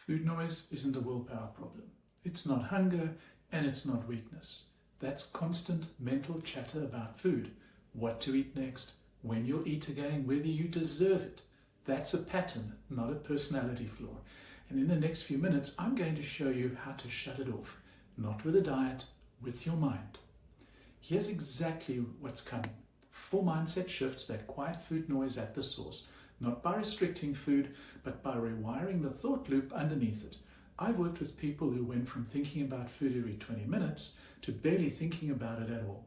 Food noise isn't a willpower problem. It's not hunger and it's not weakness. That's constant mental chatter about food, what to eat next, when you'll eat again, whether you deserve it. That's a pattern, not a personality flaw. And in the next few minutes, I'm going to show you how to shut it off, not with a diet, with your mind. Here's exactly what's coming. 4 mindset shifts that quiet food noise at the source, not by restricting food, but by rewiring the thought loop underneath it. I've worked with people who went from thinking about food every 20 minutes to barely thinking about it at all.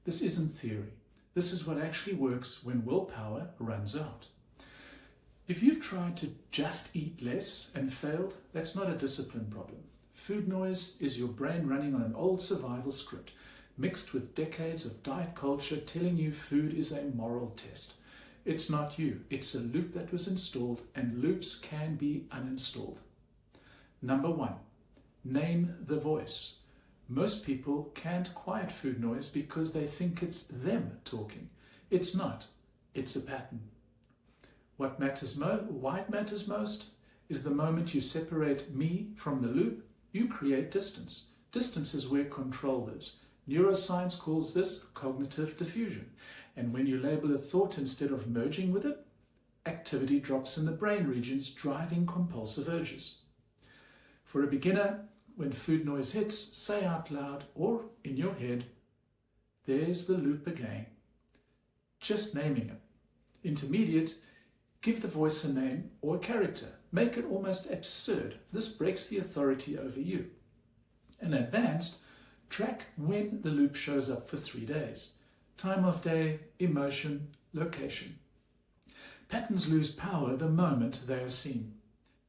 This isn't theory. This is what actually works when willpower runs out. If you've tried to just eat less and failed, that's not a discipline problem. Food noise is your brain running on an old survival script, mixed with decades of diet culture telling you food is a moral test. It's not you. It's a loop that was installed, and loops can be uninstalled. Number 1, name the voice. Most people can't quiet food noise because they think it's them talking. It's not. It's a pattern. Why it matters most is the moment you separate me from the loop, you create distance. Distance is where control lives. Neuroscience calls this cognitive diffusion. And when you label a thought instead of merging with it, activity drops in the brain regions, driving compulsive urges. For a beginner, when food noise hits, say out loud or in your head, there's the loop again. Just naming it. Intermediate, give the voice a name or a character. Make it almost absurd. This breaks the authority over you. And advanced, track when the loop shows up for 3 days. Time of day, emotion, location. Patterns lose power the moment they are seen.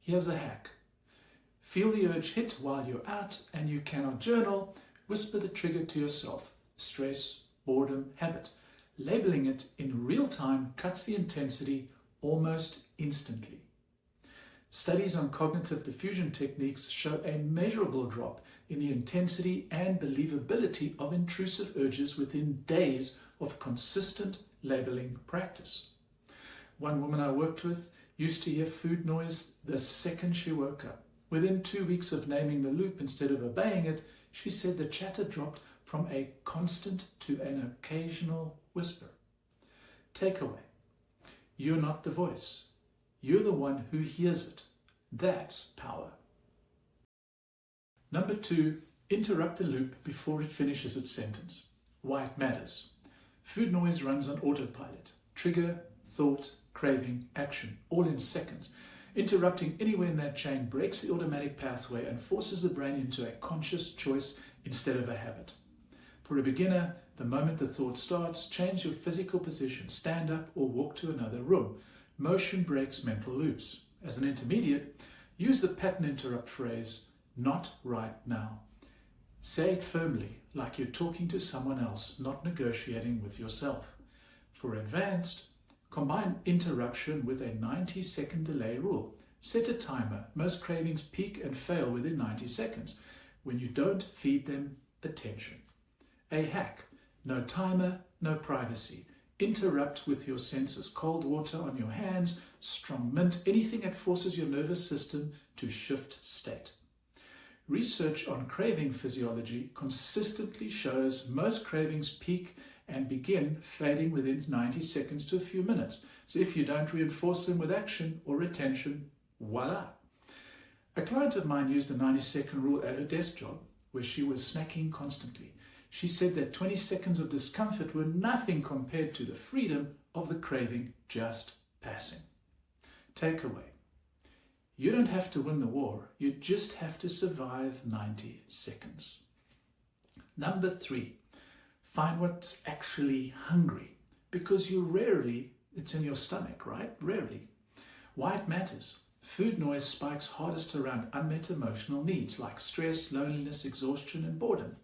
Here's a hack. Feel the urge hit while you're out and you cannot journal. Whisper the trigger to yourself. Stress, boredom, habit. Labeling it in real time cuts the intensity almost instantly. Studies on cognitive diffusion techniques show a measurable drop in the intensity and believability of intrusive urges within days of consistent labeling practice. One woman I worked with used to hear food noise the second she woke up. Within 2 weeks of naming the loop instead of obeying it, she said the chatter dropped from a constant to an occasional whisper. Takeaway. You're not the voice. You're the one who hears it. That's power. Number 2, interrupt the loop before it finishes its sentence. Why it matters. Food noise runs on autopilot. Trigger, thought, craving, action, all in seconds. Interrupting anywhere in that chain breaks the automatic pathway and forces the brain into a conscious choice instead of a habit. For a beginner, the moment the thought starts, change your physical position, stand up or walk to another room. Motion breaks mental loops. As an intermediate, use the pattern interrupt phrase, not right now. Say it firmly, like you're talking to someone else, not negotiating with yourself. For advanced, combine interruption with a 90-second delay rule. Set a timer. Most cravings peak and fail within 90 seconds when you don't feed them attention. A hack. No timer, no privacy. Interrupt with your senses. Cold water on your hands, strong mint, anything that forces your nervous system to shift state. Research on craving physiology consistently shows most cravings peak and begin fading within 90 seconds to a few minutes. So if you don't reinforce them with action or retention, voila. A client of mine used the 90-second rule at her desk job where she was snacking constantly. She said that 20 seconds of discomfort were nothing compared to the freedom of the craving just passing. Takeaway. You don't have to win the war. You just have to survive 90 seconds. Number 3. Find what's actually hungry, because it's in your stomach, right? Rarely. Why it matters. Food noise spikes hardest around unmet emotional needs like stress, loneliness, exhaustion, and boredom.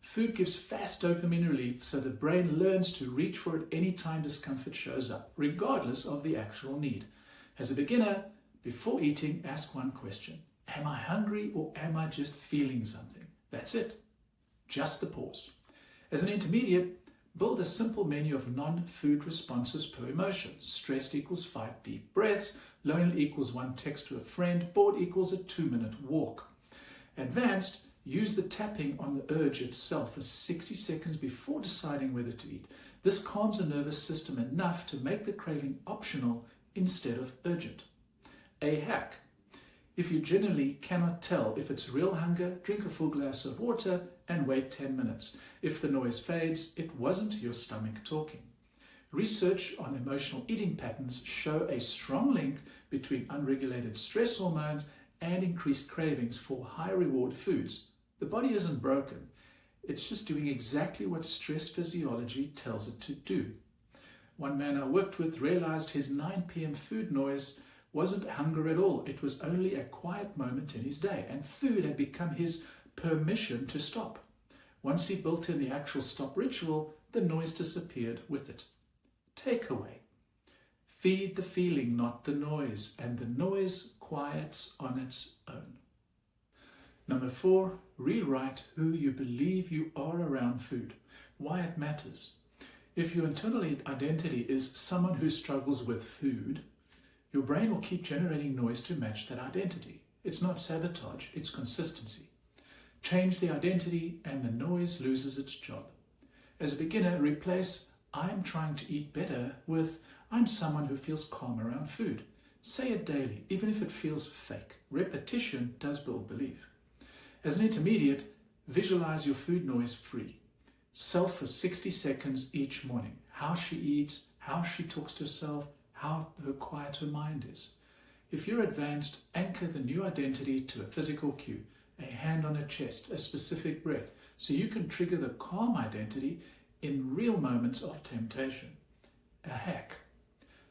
Food gives fast dopamine relief, so the brain learns to reach for it anytime discomfort shows up, regardless of the actual need. As a beginner, before eating, ask one question. Am I hungry or am I just feeling something? That's it. Just the pause. As an intermediate, build a simple menu of non-food responses per emotion. Stressed equals 5 deep breaths. Lonely equals one text to a friend. Bored equals a 2-minute walk. Advanced, use the tapping on the urge itself for 60 seconds before deciding whether to eat. This calms the nervous system enough to make the craving optional instead of urgent. A hack. If you genuinely cannot tell if it's real hunger, drink a full glass of water and wait 10 minutes. If the noise fades, it wasn't your stomach talking. Research on emotional eating patterns show a strong link between unregulated stress hormones and increased cravings for high reward foods. The body isn't broken. It's just doing exactly what stress physiology tells it to do. One man I worked with realized his 9 p.m. food noise wasn't hunger at all. It was only a quiet moment in his day, and food had become his permission to stop. Once he built in the actual stop ritual, the noise disappeared with it. Takeaway. Feed the feeling, not the noise, and the noise quiets on its own. Number 4, rewrite who you believe you are around food, why it matters. If your internal identity is someone who struggles with food, your brain will keep generating noise to match that identity. It's not sabotage, it's consistency. Change the identity and the noise loses its job. As a beginner, replace I'm trying to eat better with I'm someone who feels calm around food. Say it daily, even if it feels fake. Repetition does build belief. As an intermediate, visualize your food noise free. Self for 60 seconds each morning. How she eats, how she talks to herself, how quiet her mind is. If you're advanced, anchor the new identity to a physical cue, a hand on her chest, a specific breath, so you can trigger the calm identity in real moments of temptation. A hack.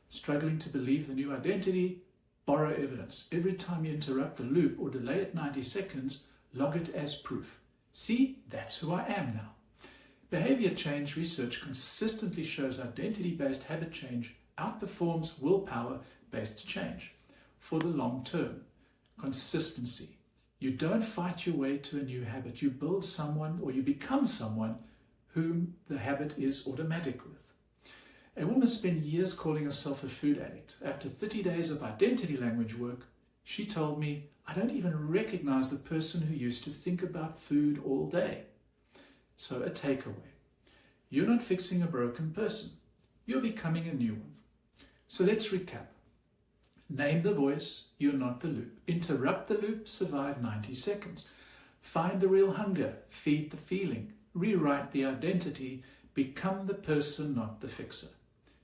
Struggling to believe the new identity? Borrow evidence. Every time you interrupt the loop or delay it 90 seconds, log it as proof. See, that's who I am now. Behavior change research consistently shows identity-based habit change outperforms willpower-based change for the long term. Consistency. You don't fight your way to a new habit. You build someone or you become someone whom the habit is automatic with. A woman spent years calling herself a food addict. After 30 days of identity language work, she told me, I don't even recognize the person who used to think about food all day. So a takeaway. You're not fixing a broken person. You're becoming a new one. So let's recap. Name the voice, you're not the loop. Interrupt the loop, survive 90 seconds. Find the real hunger, feed the feeling. Rewrite the identity, become the person, not the fixer.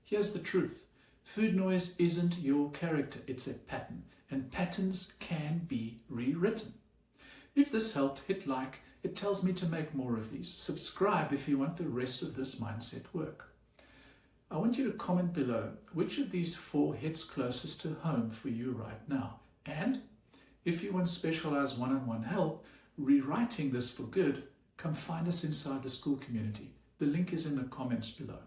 Here's the truth. Food noise isn't your character, it's a pattern, and patterns can be rewritten. If this helped, hit like. It tells me to make more of these. Subscribe if you want the rest of this mindset work. I want you to comment below which of these 4 hits closest to home for you right now. And if you want specialized one-on-one help rewriting this for good, come find us inside the school community. The link is in the comments below.